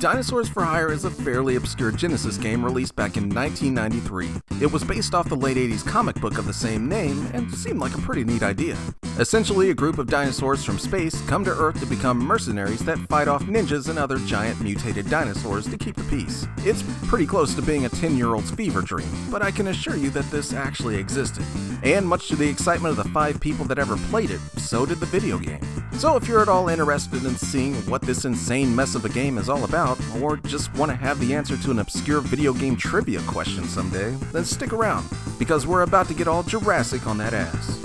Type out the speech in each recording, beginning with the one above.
Dinosaurs For Hire is a fairly obscure Genesis game released back in 1993. It was based off the late 80s comic book of the same name and seemed like a pretty neat idea. Essentially, a group of dinosaurs from space come to Earth to become mercenaries that fight off ninjas and other giant mutated dinosaurs to keep the peace. It's pretty close to being a 10-year-old's fever dream, but I can assure you that this actually existed. And much to the excitement of the 5 people that ever played it, so did the video game. So if you're at all interested in seeing what this insane mess of a game is all about, or just want to have the answer to an obscure video game trivia question someday, then stick around, because we're about to get all Jurassic on that ass.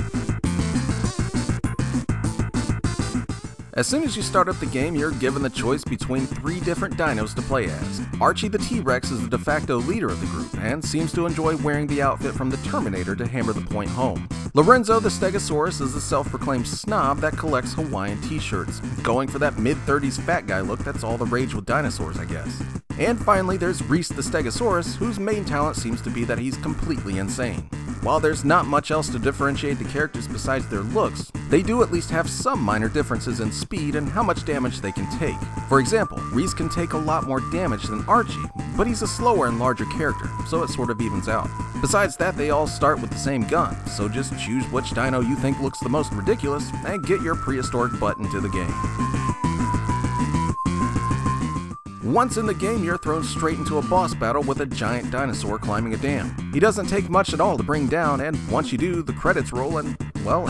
As soon as you start up the game, you're given the choice between 3 different dinos to play as. Archie the T-Rex is the de facto leader of the group, and seems to enjoy wearing the outfit from the Terminator to hammer the point home. Lorenzo the Stegosaurus is the self-proclaimed snob that collects Hawaiian t-shirts, going for that mid-30s fat guy look that's all the rage with dinosaurs, I guess. And finally, there's Reese the Stegosaurus, whose main talent seems to be that he's completely insane. While there's not much else to differentiate the characters besides their looks, they do at least have some minor differences in speed and how much damage they can take. For example, Reese can take a lot more damage than Archie, but he's a slower and larger character, so it sort of evens out. Besides that, they all start with the same gun, so just choose which dino you think looks the most ridiculous and get your prehistoric butt into the game. Once in the game, you're thrown straight into a boss battle with a giant dinosaur climbing a dam. He doesn't take much at all to bring down, and once you do, the credits roll and, well,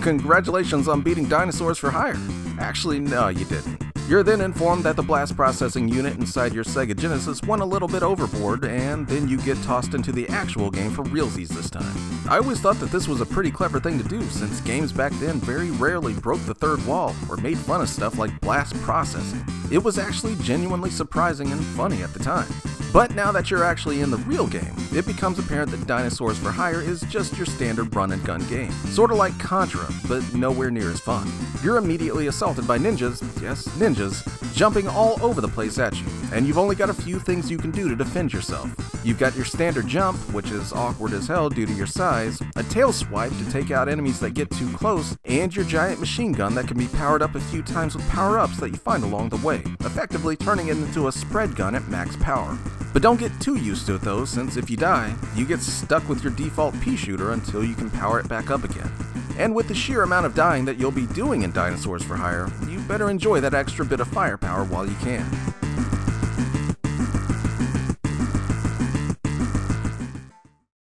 congratulations on beating Dinosaurs For Hire. Actually, no, you didn't. You're then informed that the blast processing unit inside your Sega Genesis went a little bit overboard, and then you get tossed into the actual game for realsies this time. I always thought that this was a pretty clever thing to do, since games back then very rarely broke the third wall or made fun of stuff like blast processing. It was actually genuinely surprising and funny at the time. But now that you're actually in the real game, it becomes apparent that Dinosaurs For Hire is just your standard run-and-gun game. Sorta like Contra, but nowhere near as fun. You're immediately assaulted by ninjas, yes, ninjas, jumping all over the place at you, and you've only got a few things you can do to defend yourself. You've got your standard jump, which is awkward as hell due to your size, a tail swipe to take out enemies that get too close, and your giant machine gun that can be powered up a few times with power-ups that you find along the way, effectively turning it into a spread gun at max power. But don't get too used to it though, since if you die, you get stuck with your default pea shooter until you can power it back up again. And with the sheer amount of dying that you'll be doing in Dinosaurs For Hire, you better enjoy that extra bit of firepower while you can.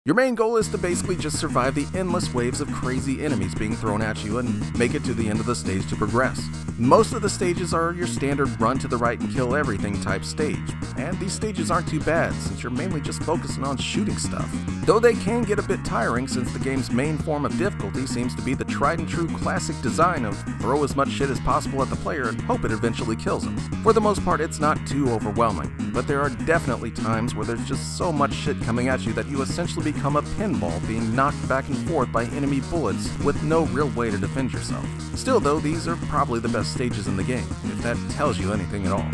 Your main goal is to basically just survive the endless waves of crazy enemies being thrown at you and make it to the end of the stage to progress. Most of the stages are your standard run to the right and kill everything type stage, and these stages aren't too bad since you're mainly just focusing on shooting stuff. Though they can get a bit tiring since the game's main form of difficulty seems to be the tried and true classic design of throw as much shit as possible at the player and hope it eventually kills them. For the most part, it's not too overwhelming, but there are definitely times where there's just so much shit coming at you that you essentially become a pinball being knocked back and forth by enemy bullets with no real way to defend yourself. Still though, these are probably the best stages in the game, if that tells you anything at all.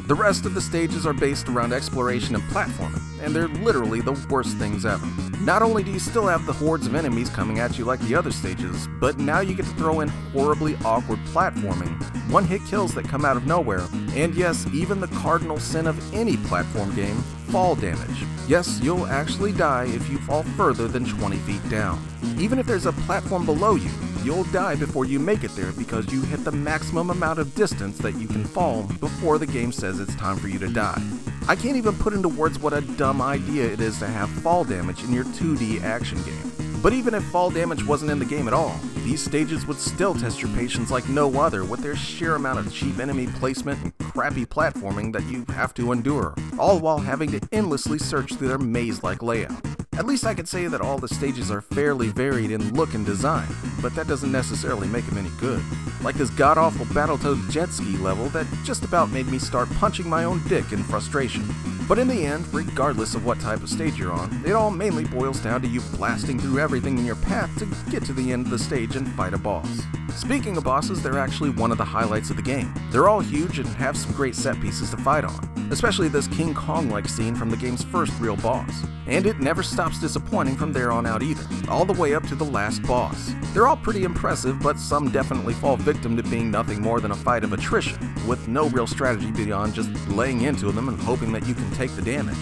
The rest of the stages are based around exploration and platforming, and they're literally the worst things ever. Not only do you still have the hordes of enemies coming at you like the other stages, but now you get to throw in horribly awkward platforming, one-hit kills that come out of nowhere, and yes, even the cardinal sin of any platform game, fall damage. Yes, you'll actually die if you fall further than 20 feet down. Even if there's a platform below you, you'll die before you make it there because you hit the maximum amount of distance that you can fall before the game says it's time for you to die. I can't even put into words what a dumb idea it is to have fall damage in your 2D action game. But even if fall damage wasn't in the game at all, these stages would still test your patience like no other with their sheer amount of cheap enemy placement and crappy platforming that you have to endure, all while having to endlessly search through their maze-like layout. At least I could say that all the stages are fairly varied in look and design, but that doesn't necessarily make them any good. Like this god-awful Battletoads jet ski level that just about made me start punching my own dick in frustration. But in the end, regardless of what type of stage you're on, it all mainly boils down to you blasting through everything in your path to get to the end of the stage and fight a boss. Speaking of bosses, they're actually one of the highlights of the game. They're all huge and have some great set pieces to fight on. especially this King Kong-like scene from the game's first real boss. And it never stops disappointing from there on out either, all the way up to the last boss. They're all pretty impressive, but some definitely fall victim to being nothing more than a fight of attrition, with no real strategy beyond just laying into them and hoping that you can take the damage.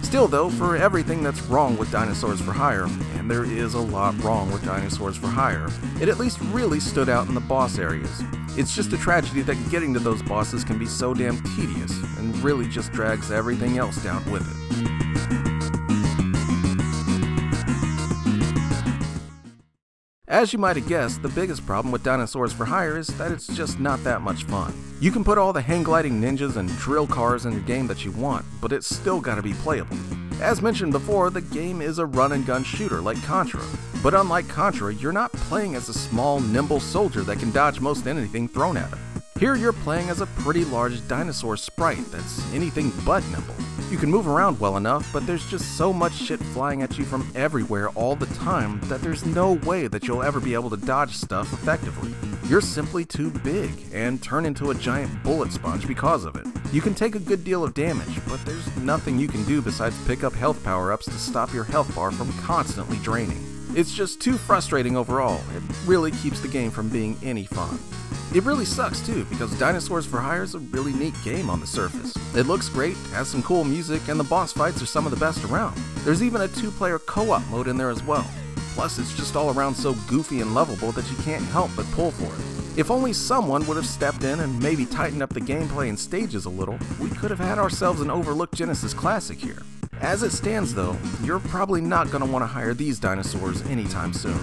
Still though, for everything that's wrong with Dinosaurs for Hire, and there is a lot wrong with Dinosaurs for Hire, it at least really stood out in the boss areas. It's just a tragedy that getting to those bosses can be so damn tedious, and really just drags everything else down with it. As you might have guessed, the biggest problem with Dinosaurs for Hire is that it's just not that much fun. You can put all the hang-gliding ninjas and drill cars in the game that you want, but it's still gotta be playable. As mentioned before, the game is a run-and-gun shooter like Contra, but unlike Contra, you're not playing as a small, nimble soldier that can dodge most anything thrown at him. Here you're playing as a pretty large dinosaur sprite that's anything but nimble. You can move around well enough, but there's just so much shit flying at you from everywhere all the time that there's no way that you'll ever be able to dodge stuff effectively. You're simply too big, and turn into a giant bullet sponge because of it. You can take a good deal of damage, but there's nothing you can do besides pick up health power-ups to stop your health bar from constantly draining. It's just too frustrating overall. It really keeps the game from being any fun. It really sucks too, because Dinosaurs for Hire is a really neat game on the surface. It looks great, has some cool music, and the boss fights are some of the best around. There's even a 2-player co-op mode in there as well. Plus, it's just all around so goofy and lovable that you can't help but pull for it. If only someone would have stepped in and maybe tightened up the gameplay and stages a little, we could have had ourselves an overlooked Genesis classic here. As it stands though, you're probably not going to want to hire these dinosaurs anytime soon.